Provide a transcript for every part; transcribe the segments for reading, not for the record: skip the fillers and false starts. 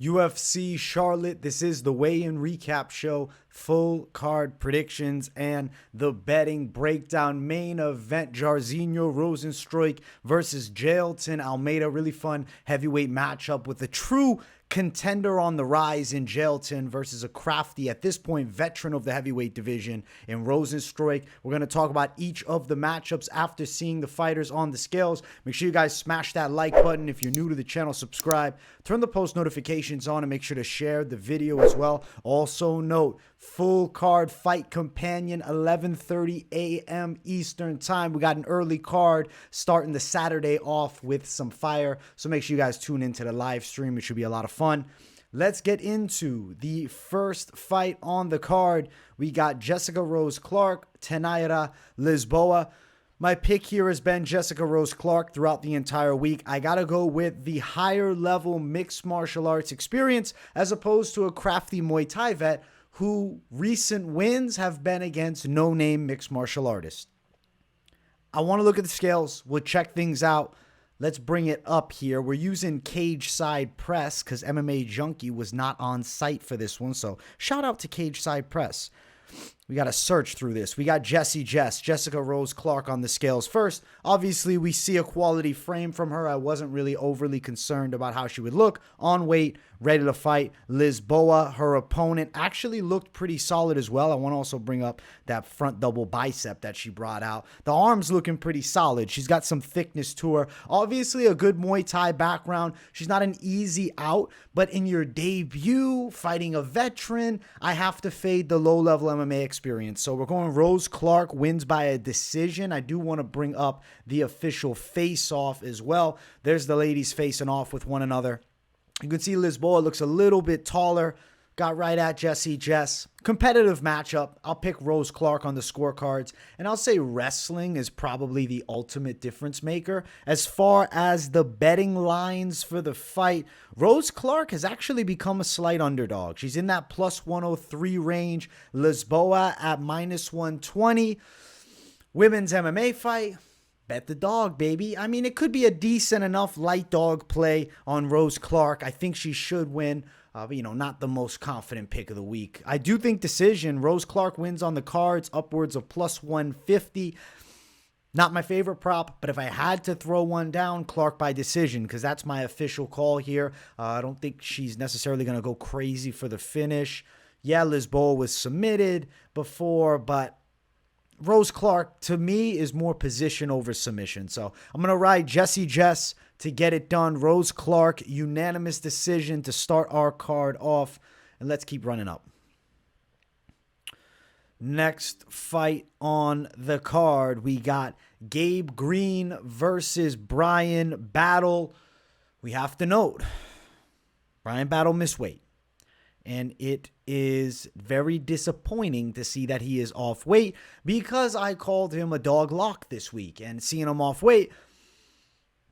UFC Charlotte. This is the weigh-in recap show, full card predictions, and the betting breakdown. Main event, Jairzinho Rozenstruik versus Jailton Almeida. Really fun heavyweight matchup with a true contender on the rise in Jailton versus a crafty, at this point, veteran of the heavyweight division in Rozenstruik. We're going to talk about each of the matchups after seeing the fighters on the scales. Make sure you guys smash that like button. If you're new to the channel, subscribe. Turn the post notifications on and make sure to share the video as well. Also note, full card fight companion, 11:30 a.m. Eastern time. We got an early card starting the Saturday off with some fire. So make sure you guys tune into the live stream. It should be a lot of fun. Let's get into the first fight on the card. We got Jessica Rose Clark, Tainara, Lisboa. My pick here has been Jessica Rose Clark throughout the entire week. I got to go with the higher level mixed martial arts experience as opposed to a crafty Muay Thai vet who recent wins have been against no-name mixed martial artists. I want to look at the scales. We'll check things out. Let's bring it up here. We're using cage side press because MMA Junkie was not on site for this one. So shout out to cage side press. We got to search through this. We got Jessica Rose Clark on the scales first. Obviously, we see a quality frame from her. I wasn't really overly concerned about how she would look. On weight, ready to fight. Lisboa, her opponent, actually looked pretty solid as well. I want to also bring up that front double bicep that she brought out. The arm's looking pretty solid. She's got some thickness to her. Obviously, a good Muay Thai background. She's not an easy out, but in your debut, fighting a veteran, I have to fade the low-level MMA experience. So we're going Rose Clark wins by a decision. I do want to bring up the official face-off as well. There's the ladies facing off with one another. You can see Lisboa looks a little bit taller. Got right at Jess. Competitive matchup. I'll pick Rose Clark on the scorecards. And I'll say wrestling is probably the ultimate difference maker. As far as the betting lines for the fight, Rose Clark has actually become a slight underdog. She's in that plus 103 range. Lisboa at minus 120. Women's MMA fight. Bet the dog, baby. I mean, it could be a decent enough light dog play on Rose Clark. I think she should win. But, not the most confident pick of the week. I do think decision. Rose Clark wins on the cards, upwards of plus 150. Not my favorite prop, but if I had to throw one down, Clark by decision, because that's my official call here. I don't think she's necessarily going to go crazy for the finish. Yeah, Lisboa was submitted before, but Rose Clark, to me, is more position over submission. So I'm going to ride Jess to get it done. Rose Clark, unanimous decision to start our card off. And let's keep running up. Next fight on the card, we got Gabe Green versus Bryan Battle. We have to note, Bryan Battle missed weight. And it is very disappointing to see that he is off weight because I called him a dog lock this week. And seeing him off weight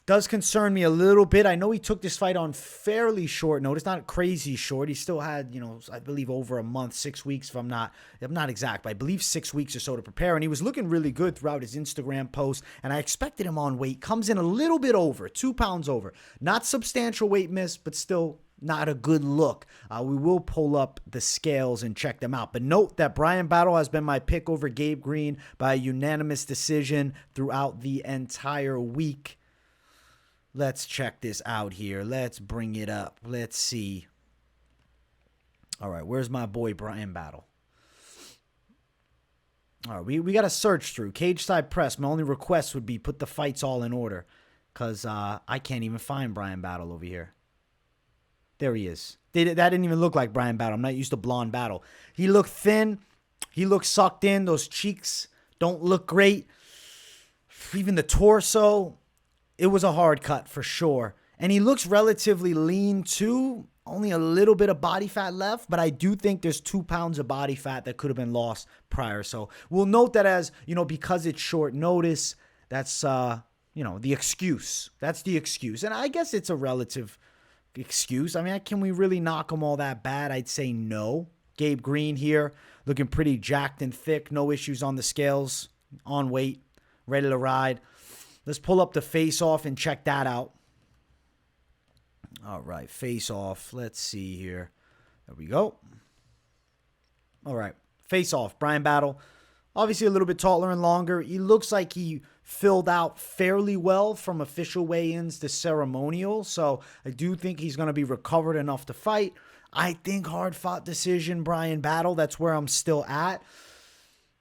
does concern me a little bit. I know he took this fight on fairly short notice, not crazy short. He still had, I believe over a month, 6 weeks, if I'm not exact, but I believe 6 weeks or so to prepare. And he was looking really good throughout his Instagram posts. And I expected him on weight. Comes in a little bit over, 2 pounds over. Not substantial weight miss, but still not a good look. We will pull up the scales and check them out. But note that Bryan Battle has been my pick over Gabe Green by a unanimous decision throughout the entire week. Let's check this out here. Let's bring it up. Let's see. All right, where's my boy Bryan Battle? All right, we got to search through. Cage side press. My only request would be put the fights all in order because I can't even find Bryan Battle over here. There he is. That didn't even look like Bryan Battle. I'm not used to blonde Battle. He looked thin. He looked sucked in. Those cheeks don't look great. Even the torso, it was a hard cut for sure. And he looks relatively lean too. Only a little bit of body fat left, but I do think there's 2 pounds of body fat that could have been lost prior. So we'll note that as, because it's short notice, that's, the excuse. That's the excuse. And I guess it's a relative excuse. I mean, can we really knock him all that bad? I'd say no. Gabe Green here, looking pretty jacked and thick. No issues on the scales, on weight, ready to ride. Let's pull up the face-off and check that out. All right, face off. Let's see here. There we go. All right, face off. Bryan Battle. Obviously a little bit taller and longer. He looks like he filled out fairly well from official weigh-ins to ceremonial. So I do think he's going to be recovered enough to fight. I think hard-fought decision, Bryan Battle. That's where I'm still at.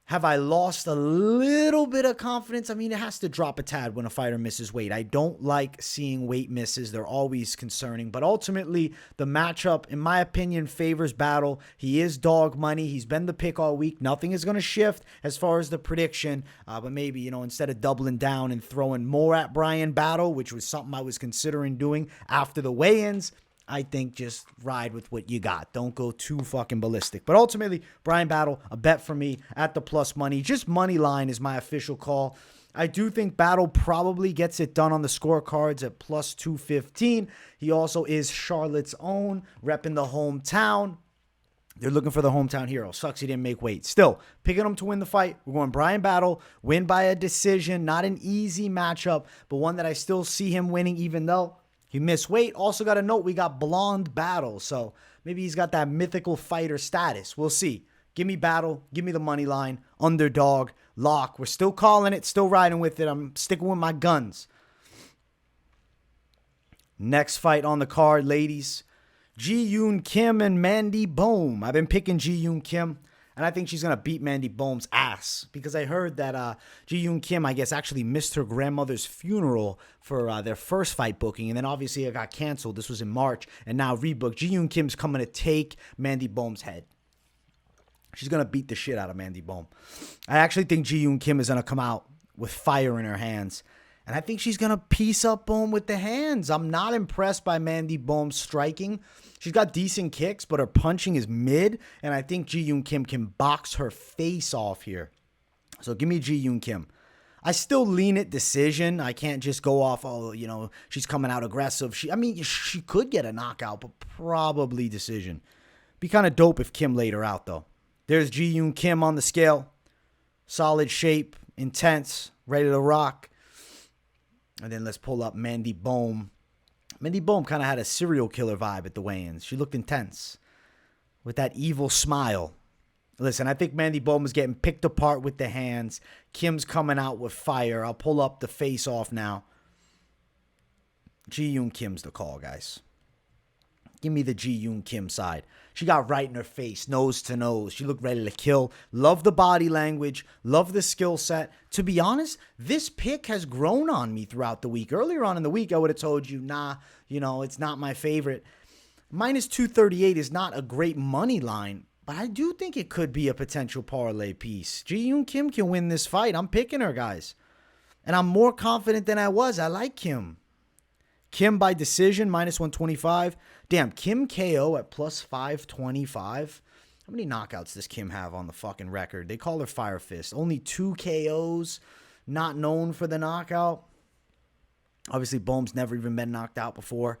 Have I lost a little bit of confidence? I mean, it has to drop a tad when a fighter misses weight. I don't like seeing weight misses. They're always concerning. But ultimately, the matchup, in my opinion, favors Battle. He is dog money. He's been the pick all week. Nothing is going to shift as far as the prediction. But maybe, instead of doubling down and throwing more at Bryan Battle, which was something I was considering doing after the weigh-ins, I think just ride with what you got. Don't go too fucking ballistic. But ultimately, Bryan Battle, a bet for me at the plus money. Just money line is my official call. I do think Battle probably gets it done on the scorecards at plus 215. He also is Charlotte's own, repping the hometown. They're looking for the hometown hero. Sucks he didn't make weight. Still, picking him to win the fight. We're going Bryan Battle, win by a decision. Not an easy matchup, but one that I still see him winning even though he missed weight. Also got a note, we got Blonde Battle. So maybe he's got that mythical fighter status. We'll see. Give me Battle. Give me the money line. Underdog. Lock. We're still calling it. Still riding with it. I'm sticking with my guns. Next fight on the card, ladies. Ji-Yoon Kim and Mandy Böhm. I've been picking Ji-Yoon Kim. And I think she's going to beat Mandy Böhm's ass. Because I heard that Ji-Yoon Kim, I guess, actually missed her grandmother's funeral for their first fight booking. And then obviously it got canceled. This was in March. And now rebooked. Ji-Yoon Kim's coming to take Mandy Böhm's head. She's going to beat the shit out of Mandy Böhm. I actually think Ji-Yoon Kim is going to come out with fire in her hands. And I think she's going to piece up Böhm with the hands. I'm not impressed by Mandy Böhm's striking. She's got decent kicks, but her punching is mid. And I think Ji-Yoon Kim can box her face off here. So give me Ji-Yoon Kim. I still lean it decision. I can't just go off, she's coming out aggressive. She could get a knockout, but probably decision. Be kind of dope if Kim laid her out, though. There's Ji-Yoon Kim on the scale. Solid shape, intense, ready to rock. And then let's pull up Mandy Böhm. Mandy Böhm kind of had a serial killer vibe at the weigh-ins. She looked intense with that evil smile. Listen, I think Mandy Böhm is getting picked apart with the hands. Kim's coming out with fire. I'll pull up the face-off now. Ji-Yoon Kim's the call, guys. Give me the Ji-Yoon Kim side. She got right in her face, nose to nose. She looked ready to kill. Love the body language. Love the skill set. To be honest, this pick has grown on me throughout the week. Earlier on in the week, I would have told you, it's not my favorite. Minus 238 is not a great money line, but I do think it could be a potential parlay piece. Ji-Yoon Kim can win this fight. I'm picking her, guys. And I'm more confident than I was. I like Kim. Kim by decision, minus 125. Damn, Kim KO at plus 525. How many knockouts does Kim have on the fucking record? They call her Fire Fist. Only 2 KOs, not known for the knockout. Obviously, Böhm's never even been knocked out before.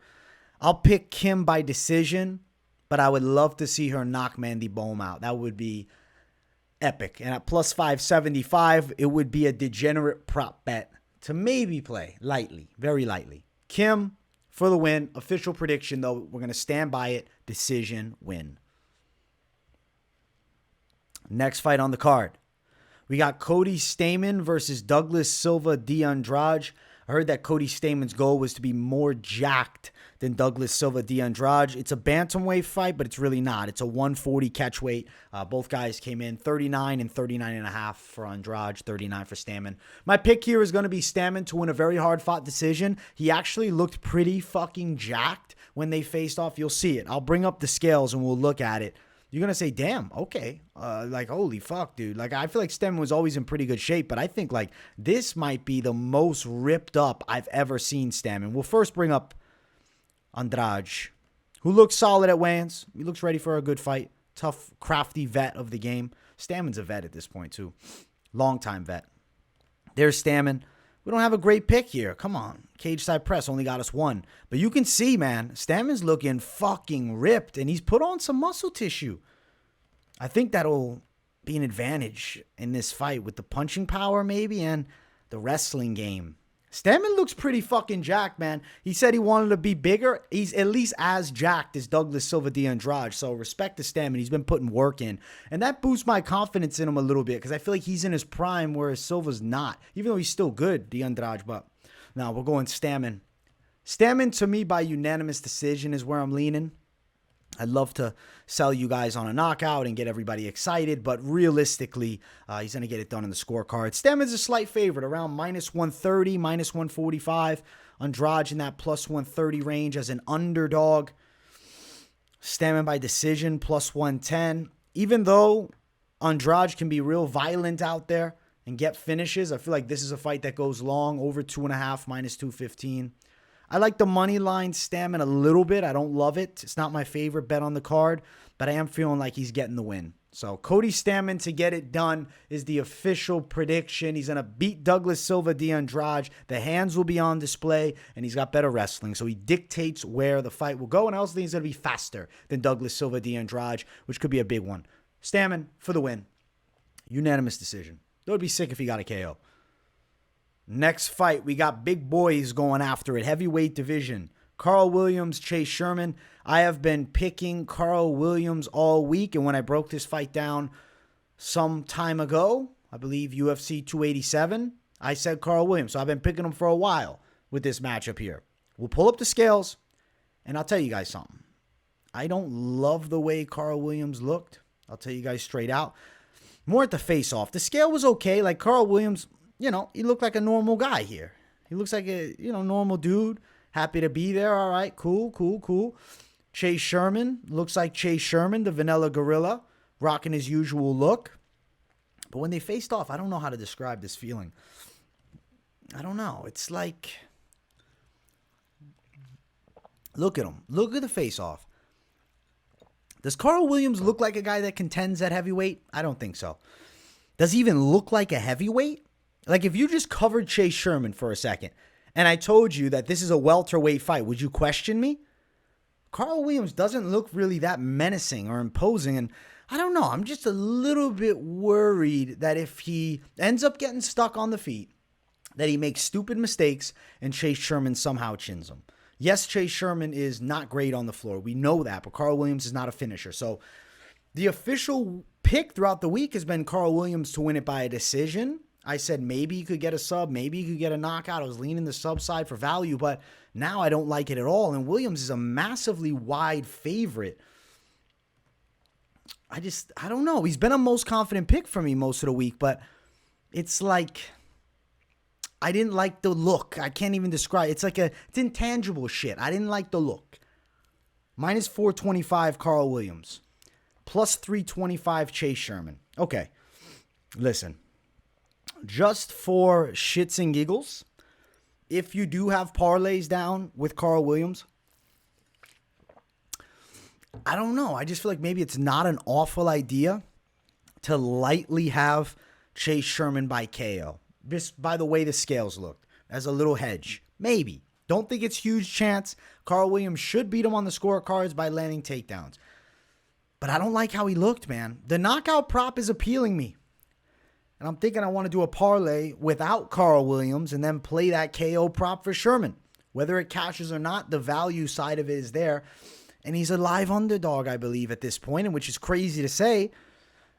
I'll pick Kim by decision, but I would love to see her knock Mandy Böhm out. That would be epic. And at plus 575, it would be a degenerate prop bet to maybe play lightly, very lightly. Kim for the win. Official prediction, though, we're going to stand by it. Decision win. Next fight on the card. We got Cody Stamann versus Douglas Silva de Andrade. I heard that Cody Stamann's goal was to be more jacked than Douglas Silva de Andrade. It's a bantamweight fight, but it's really not. It's a 140 catch weight. Both guys came in 39 and 39.5 for Andrade, 39 for Stamann. My pick here is going to be Stamann to win a very hard-fought decision. He actually looked pretty fucking jacked when they faced off. You'll see it. I'll bring up the scales and we'll look at it. You're going to say, damn, okay. Holy fuck, dude. I feel like Stamann was always in pretty good shape, but I think, this might be the most ripped up I've ever seen Stamann. We'll first bring up Andrade, who looks solid at weigh-ins. He looks ready for a good fight. Tough, crafty vet of the game. Stamann's a vet at this point, too. Long-time vet. There's Stamann. We don't have a great pick here. Come on. Cage side press only got us 1. But you can see, man, Stamann's looking fucking ripped, and he's put on some muscle tissue. I think that'll be an advantage in this fight with the punching power maybe and the wrestling game. Stamann looks pretty fucking jacked, man. He said he wanted to be bigger. He's at least as jacked as Douglas Silva de Andrade. So respect to Stamann. He's been putting work in. And that boosts my confidence in him a little bit because I feel like he's in his prime whereas Silva's not. Even though he's still good, de Andrade. But no, we're going Stamann. Stamann, to me, by unanimous decision is where I'm leaning. I'd love to sell you guys on a knockout and get everybody excited, but realistically, he's going to get it done in the scorecard. Stamann's a slight favorite, around minus 130, minus 145. Andrade in that plus 130 range as an underdog. Stamann by decision, plus 110. Even though Andrade can be real violent out there and get finishes, I feel like this is a fight that goes long, over 2.5, minus 215. I like the money line Stamann a little bit. I don't love it. It's not my favorite bet on the card, but I am feeling like he's getting the win. So Cody Stamann to get it done is the official prediction. He's going to beat Douglas Silva de Andrade. The hands will be on display, and he's got better wrestling. So he dictates where the fight will go, and I also think he's going to be faster than Douglas Silva de Andrade, which could be a big one. Stamann for the win. Unanimous decision. It would be sick if he got a KO. Next fight, we got big boys going after it. Heavyweight division. Karl Williams, Chase Sherman. I have been picking Karl Williams all week, and when I broke this fight down some time ago, I believe UFC 287, I said Karl Williams. So I've been picking him for a while with this matchup here. We'll pull up the scales, and I'll tell you guys something. I don't love the way Karl Williams looked. I'll tell you guys straight out. More at the face-off. The scale was okay. Like Karl Williams, you know, he looked like a normal guy here. He looks like a, normal dude. Happy to be there. All right, cool. Chase Sherman. Looks like Chase Sherman, the vanilla gorilla, rocking his usual look. But when they faced off, I don't know how to describe this feeling. I don't know. It's like, look at him. Look at the face-off. Does Karl Williams look like a guy that contends at heavyweight? I don't think so. Does he even look like a heavyweight? Like, if you just covered Chase Sherman for a second, and I told you that this is a welterweight fight, would you question me? Karl Williams doesn't look really that menacing or imposing, and I don't know. I'm just a little bit worried that if he ends up getting stuck on the feet, that he makes stupid mistakes and Chase Sherman somehow chins him. Yes, Chase Sherman is not great on the floor. We know that, but Karl Williams is not a finisher. So the official pick throughout the week has been Karl Williams to win it by a decision. I said maybe he could get a sub, maybe he could get a knockout. I was leaning the sub side for value, but now I don't like it at all. And Williams is a massively wide favorite. I don't know. He's been a most confident pick for me most of the week, but it's like, I didn't like the look. I can't even describe. It's intangible shit. I didn't like the look. Minus 425 Karl Williams. Plus 325 Chase Sherman. Okay, listen. Just for shits and giggles, if you do have parlays down with Karl Williams, I don't know. I just feel like maybe it's not an awful idea to lightly have Chase Sherman by KO. Just by the way the scales looked, as a little hedge. Maybe. Don't think it's huge chance. Karl Williams should beat him on the scorecards by landing takedowns. But I don't like how he looked, man. The knockout prop is appealing me. And I'm thinking I want to do a parlay without Karl Williams and then play that KO prop for Sherman. Whether it cashes or not, the value side of it is there. And he's a live underdog, I believe, at this point, and which is crazy to say.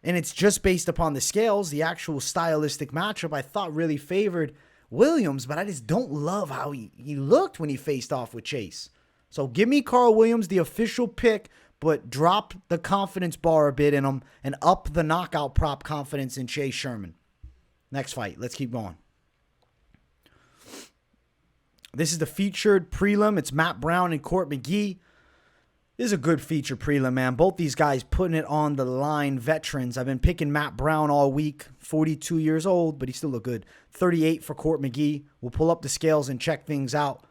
And it's just based upon the scales. The actual stylistic matchup I thought really favored Williams, but I just don't love how he looked when he faced off with Chase. So give me Karl Williams, the official pick, but drop the confidence bar a bit in him and up the knockout prop confidence in Chase Sherman. Next fight. Let's keep going. This is the featured prelim. It's Matt Brown and Court McGee. This is a good feature prelim, man. Both these guys putting it on the line. Veterans. I've been picking Matt Brown all week. 42 years old, but he still look good. 38 for Court McGee. We'll pull up the scales and check things out.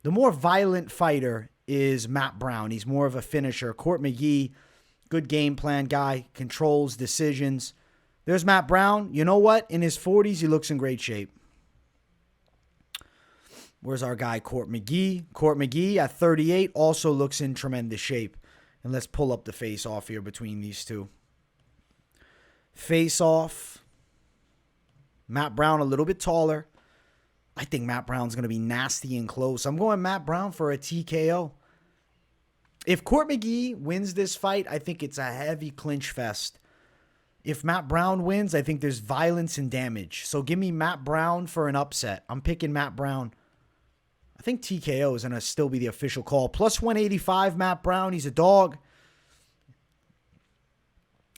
The more violent fighter is Matt Brown. He's more of a finisher. Court McGee, good game plan guy. Controls decisions. There's Matt Brown. You know what? In his 40s, he looks in great shape. Where's our guy, Court McGee? Court McGee at 38 also looks in tremendous shape. And let's pull up the face-off here between these two. Face-off. Matt Brown a little bit taller. I think Matt Brown's going to be nasty and close. I'm going Matt Brown for a TKO. If Court McGee wins this fight, I think it's a heavy clinch fest. If Matt Brown wins, I think there's violence and damage. So give me Matt Brown for an upset. I'm picking Matt Brown. I think TKO is going to still be the official call. Plus 185, Matt Brown. He's a dog.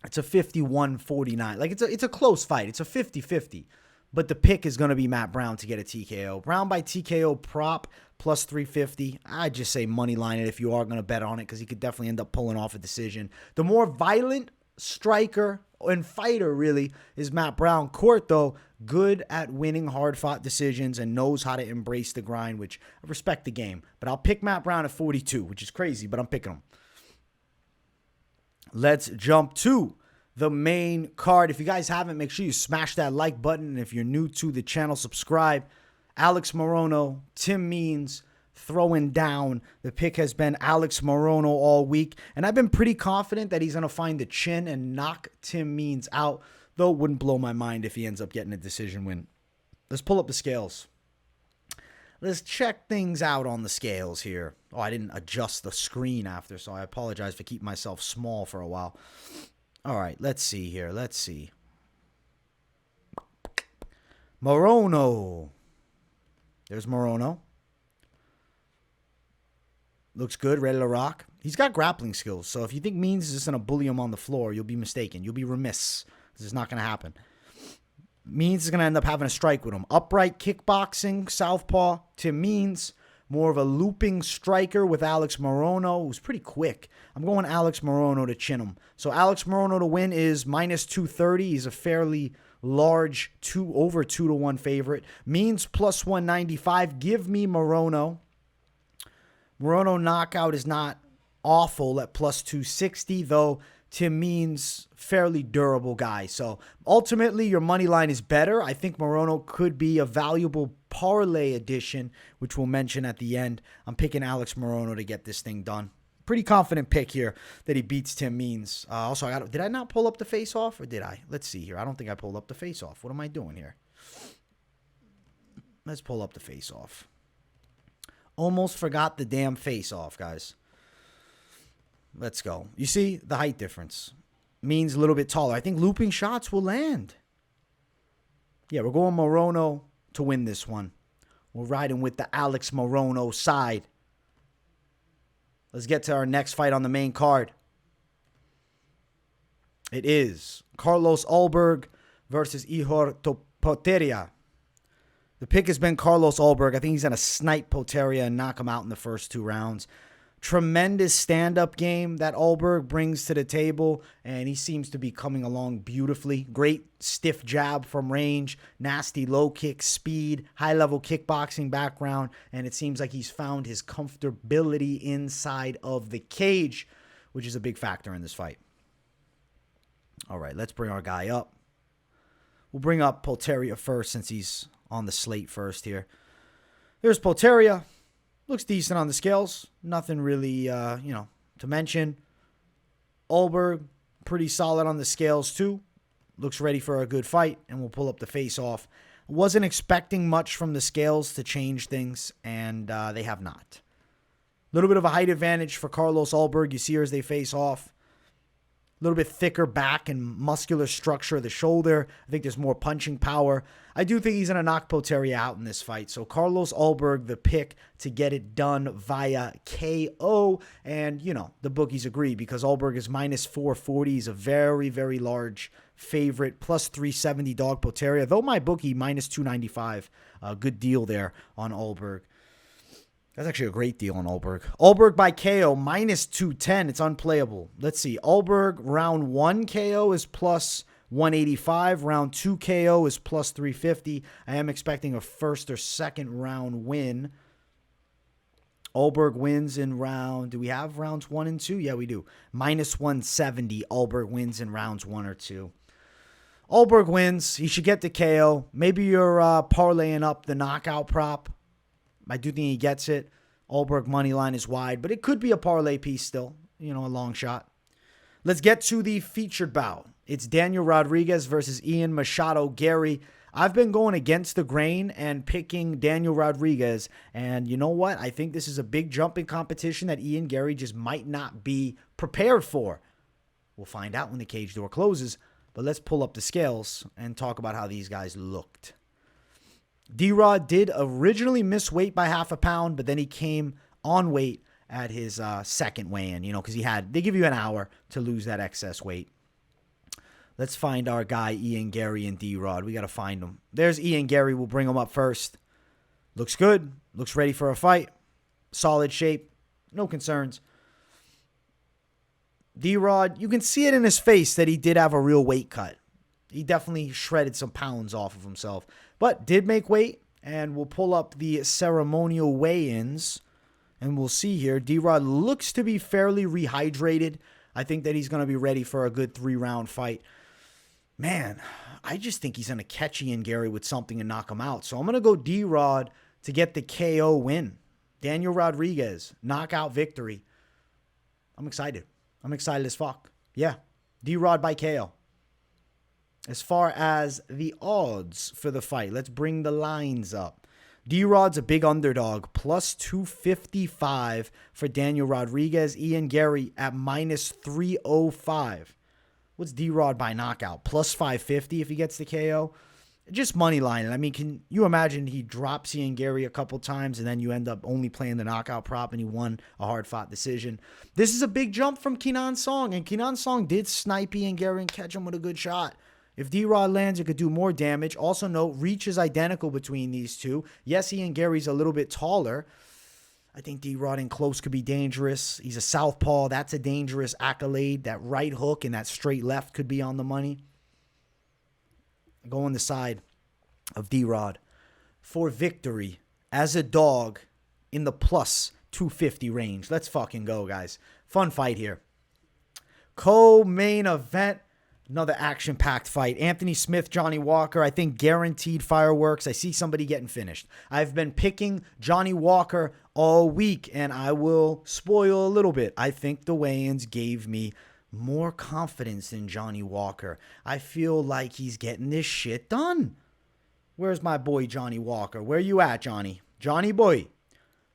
It's a 51-49. Like, it's a close fight. It's a 50-50. But the pick is going to be Matt Brown to get a TKO. Brown by TKO prop plus 350. I'd just say money line it if you are going to bet on it, because he could definitely end up pulling off a decision. The more violent striker and fighter, really, is Matt Brown. Court, though, good at winning hard-fought decisions and knows how to embrace the grind, which I respect the game. But I'll pick Matt Brown at 42, which is crazy, but I'm picking him. Let's jump to the main card. If you guys haven't, make sure you smash that like button. And if you're new to the channel, subscribe. Alex Morono, Tim Means throwing down. The pick has been Alex Morono all week. And I've been pretty confident that he's going to find the chin and knock Tim Means out. Though it wouldn't blow my mind if he ends up getting a decision win. Let's pull up the scales. Let's check things out on the scales here. Oh, I didn't adjust the screen after, so I apologize for keeping myself small for a while. All right, let's see here. Let's see. Morono. There's Morono. Looks good, ready to rock. He's got grappling skills, so if you think Means is just going to bully him on the floor, you'll be mistaken. You'll be remiss. This is not going to happen. Means is going to end up having a strike with him. Upright kickboxing, southpaw. Tim Means, more of a looping striker with Alex Morono, who's pretty quick. I'm going Alex Morono to chin him. So Alex Morono to win is minus 230. He's a fairly large over 2-1 favorite. Means plus 195. Give me Morono. Morono knockout is not awful at plus 260, though Tim Means fairly durable guy. So ultimately, your money line is better. I think Morono could be a valuable parlay addition, which we'll mention at the end. I'm picking Alex Morono to get this thing done. Pretty confident pick here that he beats Tim Means. Also, did I not pull up the face-off, or did I? Let's see here. I don't think I pulled up the face-off. What am I doing here? Let's pull up the face-off. Almost forgot the damn face-off, guys. Let's go. You see the height difference. Means a little bit taller. I think looping shots will land. Yeah, we're going Morono to win this one. We're riding with the Alex Morono side. Let's get to our next fight on the main card. It is Carlos Ulberg versus Ihor Potieria. The pick has been Carlos Ulberg. I think he's going to snipe Potieria and knock him out in the first 2 rounds. Tremendous stand-up game that Ulberg brings to the table, and he seems to be coming along beautifully. Great stiff jab from range, nasty low kick, speed, high-level kickboxing background, and it seems like he's found his comfortability inside of the cage, which is a big factor in this fight. All right, let's bring our guy up. We'll bring up Potieria first since he's on the slate first here. There's Potieria. Looks decent on the scales. Nothing really, to mention. Ulberg, pretty solid on the scales too. Looks ready for a good fight, and we'll pull up the face-off. Wasn't expecting much from the scales to change things, and they have not. A little bit of a height advantage for Carlos Ulberg. You see her as they face off. A little bit thicker back and muscular structure of the shoulder. I think there's more punching power. I do think he's going to knock Potieria out in this fight. So Carlos Ulberg, the pick to get it done via KO. And, the bookies agree because Ulberg is minus 440. He's a very, very large favorite. Plus 370 dog Potieria. Though my bookie, minus 295. Good deal there on Ulberg. That's actually a great deal on Ulberg. Ulberg by KO, minus 210. It's unplayable. Let's see. Ulberg, round 1 KO is plus 185. Round 2 KO is plus 350. I am expecting a first or second round win. Ulberg wins in round... Do we have rounds 1 and 2? Yeah, we do. Minus 170. Ulberg wins in rounds 1 or 2. Ulberg wins. He should get the KO. Maybe you're parlaying up the knockout prop. I do think he gets it. Ulberg money line is wide, but it could be a parlay piece still. A long shot. Let's get to the featured bout. It's Daniel Rodriguez versus Ian Machado-Garry. I've been going against the grain and picking Daniel Rodriguez. And you know what? I think this is a big jump in competition that Ian Garry just might not be prepared for. We'll find out when the cage door closes. But let's pull up the scales and talk about how these guys looked. D-Rod did originally miss weight by half a pound, but then he came on weight at his second weigh-in, because they give you an hour to lose that excess weight. Let's find our guy, Ian Garry and D-Rod. We got to find him. There's Ian Garry. We'll bring him up first. Looks good. Looks ready for a fight. Solid shape. No concerns. D-Rod, you can see it in his face that he did have a real weight cut. He definitely shredded some pounds off of himself, but did make weight, and we'll pull up the ceremonial weigh-ins, and we'll see here. D-Rod looks to be fairly rehydrated. I think that he's going to be ready for a good 3-round fight. Man, I just think he's going to catch Ian Garry with something and knock him out. So I'm going to go D-Rod to get the KO win. Daniel Rodriguez, knockout victory. I'm excited. I'm excited as fuck. Yeah, D-Rod by KO. As far as the odds for the fight, let's bring the lines up. D-Rod's a big underdog, plus 255 for Daniel Rodriguez. Ian Garry at minus 305. What's D-Rod by knockout? Plus 550 if he gets the KO. Just money line. I mean, can you imagine he drops Ian Garry a couple times and then you end up only playing the knockout prop and he won a hard-fought decision? This is a big jump from Kenan Song, and Kenan Song did snipe Ian Garry and catch him with a good shot. If D-Rod lands, it could do more damage. Also note, reach is identical between these two. Yes, Ian Garry's a little bit taller. I think D-Rod in close could be dangerous. He's a southpaw. That's a dangerous accolade. That right hook and that straight left could be on the money. Go on the side of D-Rod for victory as a dog in the plus 250 range. Let's fucking go, guys. Fun fight here. Co-main event. Another action-packed fight. Anthony Smith, Johnny Walker. I think guaranteed fireworks. I see somebody getting finished. I've been picking Johnny Walker all week, and I will spoil a little bit. I think the weigh-ins gave me more confidence in Johnny Walker. I feel like he's getting this shit done. Where's my boy Johnny Walker? Where you at, Johnny? Johnny boy.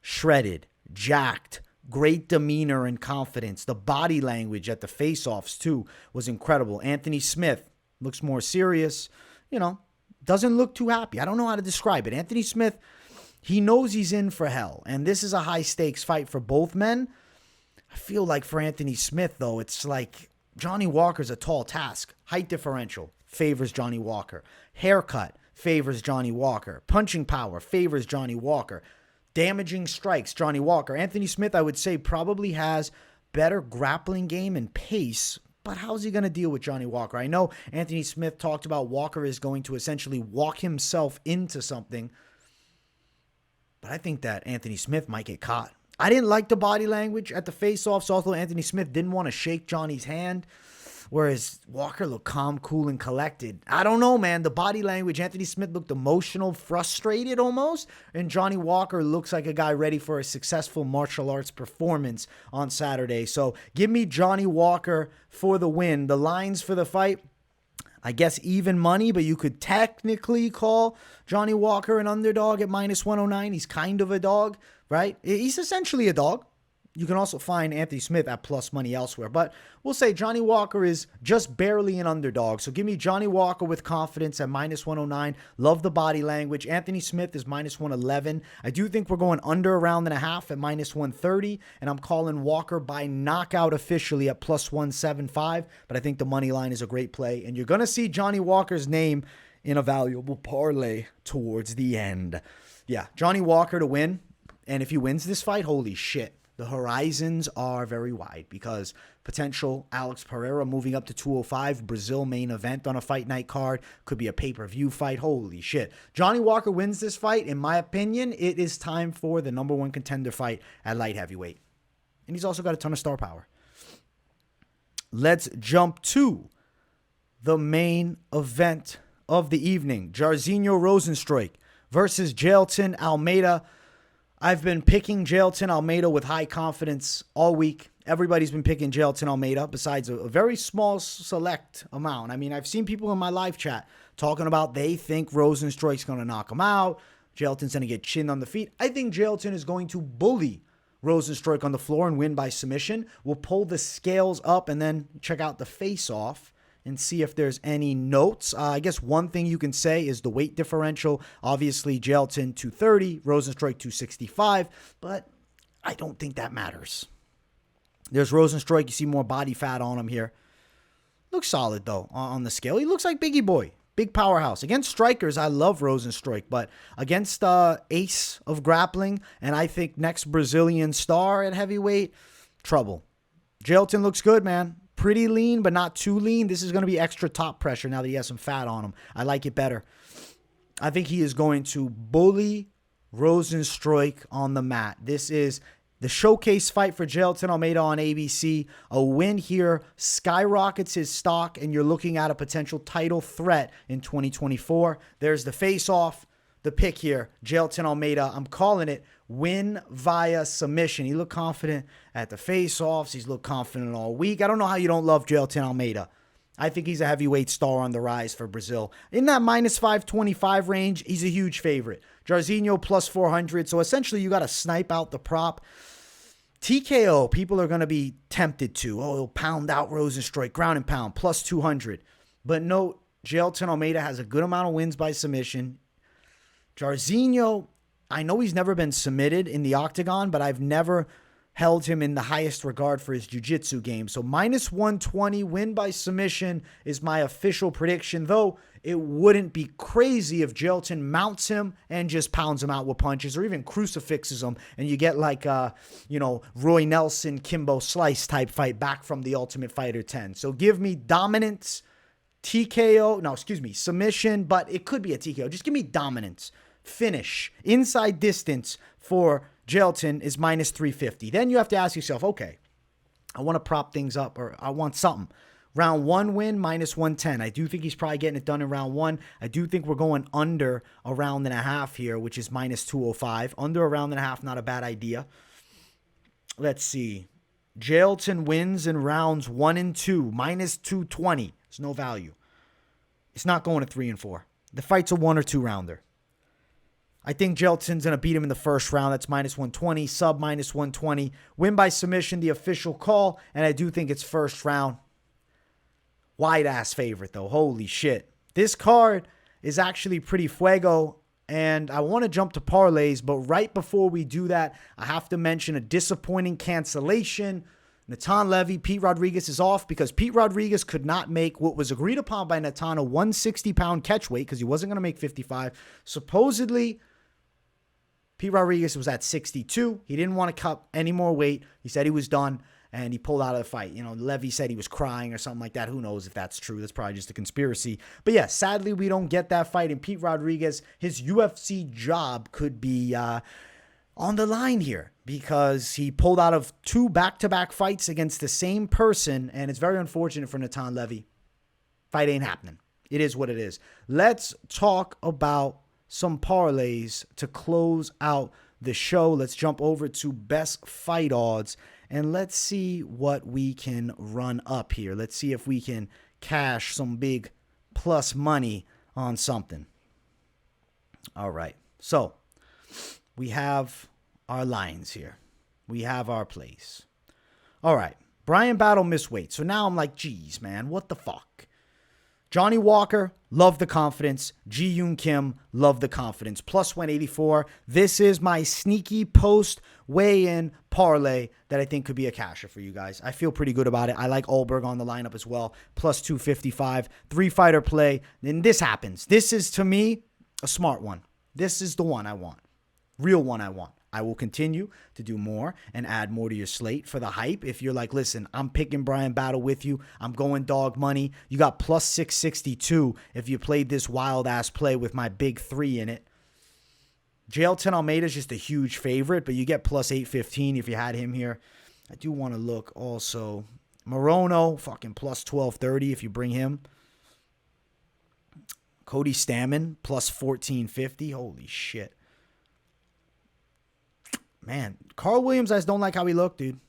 Shredded, jacked, great demeanor and confidence. The body language at the face-offs, too, was incredible. Anthony Smith looks more serious. Doesn't look too happy. I don't know how to describe it. Anthony Smith, he knows he's in for hell. And this is a high-stakes fight for both men. I feel like for Anthony Smith, though, it's like Johnny Walker's a tall task. Height differential favors Johnny Walker. Haircut favors Johnny Walker. Punching power favors Johnny Walker. Damaging strikes, Johnny Walker. Anthony Smith, I would say, probably has better grappling game and pace, but how's he going to deal with Johnny Walker? I know Anthony Smith talked about Walker is going to essentially walk himself into something, but I think that Anthony Smith might get caught. I didn't like the body language at the face-offs, although Anthony Smith didn't want to shake Johnny's hand, whereas Walker looked calm, cool, and collected. I don't know, man. The body language, Anthony Smith looked emotional, frustrated almost, and Johnny Walker looks like a guy ready for a successful martial arts performance on Saturday. So give me Johnny Walker for the win. The lines for the fight, I guess even money, but you could technically call Johnny Walker an underdog at minus 109. He's kind of a dog, right? He's essentially a dog. You can also find Anthony Smith at plus money elsewhere. But we'll say Johnny Walker is just barely an underdog. So give me Johnny Walker with confidence at minus 109. Love the body language. Anthony Smith is minus 111. I do think we're going under a round and a half at minus 130. And I'm calling Walker by knockout officially at plus 175. But I think the money line is a great play. And you're going to see Johnny Walker's name in a valuable parlay towards the end. Yeah, Johnny Walker to win. And if he wins this fight, holy shit. The horizons are very wide because potential Alex Pereira moving up to 205, Brazil main event on a fight night card, could be a pay-per-view fight. Holy shit. Johnny Walker wins this fight. In my opinion, it is time for the number one contender fight at light heavyweight. And he's also got a ton of star power. Let's jump to the main event of the evening. Jairzinho Rozenstruik versus Jailton Almeida. I've been picking Jailton Almeida with high confidence all week. everybody's been picking Jailton Almeida besides a very small select amount. I mean, I've seen people in my live chat talking about they think Rozenstruik's going to knock him out. Jailton's going to get chinned on the feet. I think Jailton is going to bully Rozenstruik on the floor and win by submission. We'll pull the scales up and then check out the face-off and see if there's any notes. I guess one thing you can say is the weight differential. Obviously, Jailton 230, Rozenstruik 265, but I don't think that matters. There's Rozenstruik. You see more body fat on him here. Looks solid, though, on the scale. He looks like Biggie Boy. Big powerhouse. Against strikers, I love Rozenstruik, but against ace of grappling, and I think next Brazilian star at heavyweight, trouble. Jailton looks good, man. Pretty lean, but not too lean. This is going to be extra top pressure now that he has some fat on him. I like it better. I think he is going to bully Rozenstruik on the mat. This is the showcase fight for Jailton Almeida on ABC. A win here skyrockets his stock, and you're looking at a potential title threat in 2024. There's the face-off, the pick here. Jailton Almeida, I'm calling it, win via submission. He looked confident at the face-offs. He's looked confident all week. I don't know how you don't love Jailton Almeida. I think he's a heavyweight star on the rise for Brazil. In that minus 525 range, he's a huge favorite. Jairzinho plus 400. So essentially, you got to snipe out the prop. TKO, people are going to be tempted to. Oh, he'll pound out Rozenstruik, ground and pound, plus 200. But note, Jailton Almeida has a good amount of wins by submission. Jairzinho, I know he's never been submitted in the octagon, but I've never held him in the highest regard for his jiu-jitsu game. So minus 120 win by submission is my official prediction, though it wouldn't be crazy if Jailton mounts him and just pounds him out with punches or even crucifixes him and you get like Roy Nelson, Kimbo Slice type fight back from the Ultimate Fighter 10. So give me dominance, submission, but it could be a TKO. Just give me dominance, finish, inside distance for Jailton is minus 350. Then you have to ask yourself, okay, I want to prop things up or I want something. Round one win, minus 110. I do think he's probably getting it done in round one. I do think we're going under a round and a half here, which is minus 205. Under a round and a half, not a bad idea. Let's see. Jailton wins in rounds 1 and 2, minus 220. There's no value. It's not going to 3 and 4. The fight's a 1 or 2 rounder. I think Jailton's going to beat him in the first round. That's minus 120, sub minus 120. Win by submission, the official call, and I do think it's first round. Wide-ass favorite, though. Holy shit. This card is actually pretty fuego, and I want to jump to parlays, but right before we do that, I have to mention a disappointing cancellation. Natan Levy, Pete Rodriguez is off because Pete Rodriguez could not make what was agreed upon by Natan, a 160-pound catch weight because he wasn't going to make 55. Supposedly, Pete Rodriguez was at 62. He didn't want to cut any more weight. He said he was done, and he pulled out of the fight. Levy said he was crying or something like that. Who knows if that's true? That's probably just a conspiracy. But yeah, sadly, we don't get that fight. And Pete Rodriguez, his UFC job could be on the line here because he pulled out of 2 back-to-back fights against the same person, and it's very unfortunate for Natan Levy. Fight ain't happening. It is what it is. Let's talk about some parlays to close out the show. Let's jump over to best fight odds and let's see what we can run up here. Let's see if we can cash some big plus money on something. All right. So we have our lines here. We have our plays. All right. Bryan Battle missed weight. So now I'm like, geez, man, what the fuck? Johnny Walker, love the confidence. Ji-Yoon Kim, love the confidence. Plus 184. This is my sneaky post weigh-in parlay that I think could be a casher for you guys. I feel pretty good about it. I like Ulberg on the lineup as well. Plus 255. 3-fighter play. Then this happens. This is, to me, a smart one. This is the one I want. Real one I want. I will continue to do more and add more to your slate for the hype. If you're like, listen, I'm picking Bryan Battle with you. I'm going dog money. You got plus 662 if you played this wild-ass play with my big 3 in it. Jailton Almeida is just a huge favorite, but you get plus 815 if you had him here. I do want to look also. Morono, fucking plus 1230 if you bring him. Cody Stamann, plus 1450. Holy shit. Man, Carl Williams, I just don't like how he looked, dude.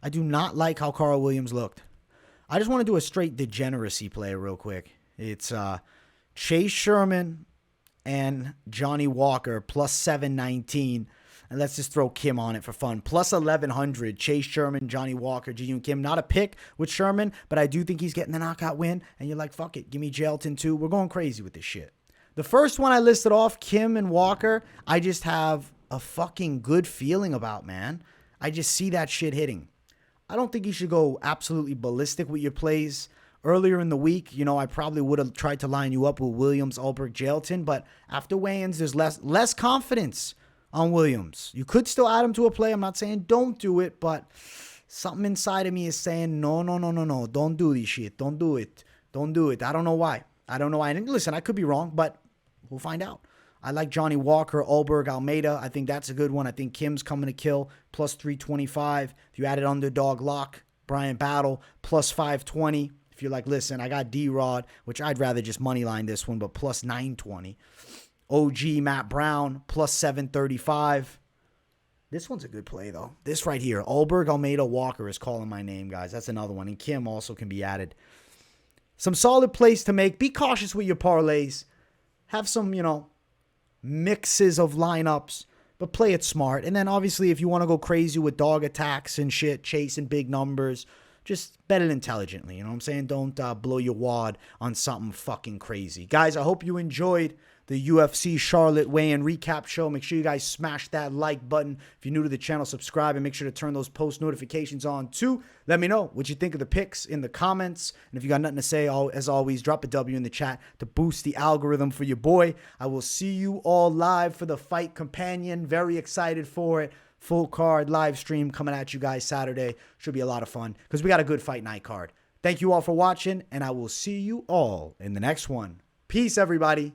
I do not like how Carl Williams looked. I just want to do a straight degeneracy play real quick. It's Chase Sherman and Johnny Walker plus 719. And let's just throw Kim on it for fun. Plus 1,100. Chase Sherman, Johnny Walker, Ji-Yoon Kim. Not a pick with Sherman, but I do think he's getting the knockout win. And you're like, fuck it. Give me Jailton too. We're going crazy with this shit. The first one I listed off, Kim and Walker, I just have a fucking good feeling about, man. I just see that shit hitting. I don't think you should go absolutely ballistic with your plays. Earlier in the week, I probably would have tried to line you up with Williams, Ulberg, Jailton, but after weigh-ins, there's less confidence on Williams. You could still add him to a play. I'm not saying don't do it, but something inside of me is saying, no. Don't do this shit. Don't do it. Don't do it. I don't know why. And listen, I could be wrong, but we'll find out. I like Johnny Walker, Ulberg, Almeida. I think that's a good one. I think Kim's coming to kill, plus 325. If you added underdog lock, Bryan Battle, plus 520. If you're like, listen, I got D-Rod, which I'd rather just money line this one, but plus 920. OG Matt Brown, plus 735. This one's a good play, though. This right here, Ulberg, Almeida, Walker is calling my name, guys. That's another one. And Kim also can be added. Some solid plays to make. Be cautious with your parlays. Have some, mixes of lineups, but play it smart. And then, obviously, if you want to go crazy with dog attacks and shit, chasing big numbers, just bet it intelligently. You know what I'm saying? Don't blow your wad on something fucking crazy. Guys, I hope you enjoyed the UFC Charlotte weigh-in recap show. Make sure you guys smash that like button. If you're new to the channel, subscribe and make sure to turn those post notifications on too. Let me know what you think of the picks in the comments. And if you got nothing to say, as always, drop a W in the chat to boost the algorithm for your boy. I will see you all live for the Fight Companion. Very excited for it. Full card live stream coming at you guys Saturday. Should be a lot of fun because we got a good fight night card. Thank you all for watching, and I will see you all in the next one. Peace, everybody.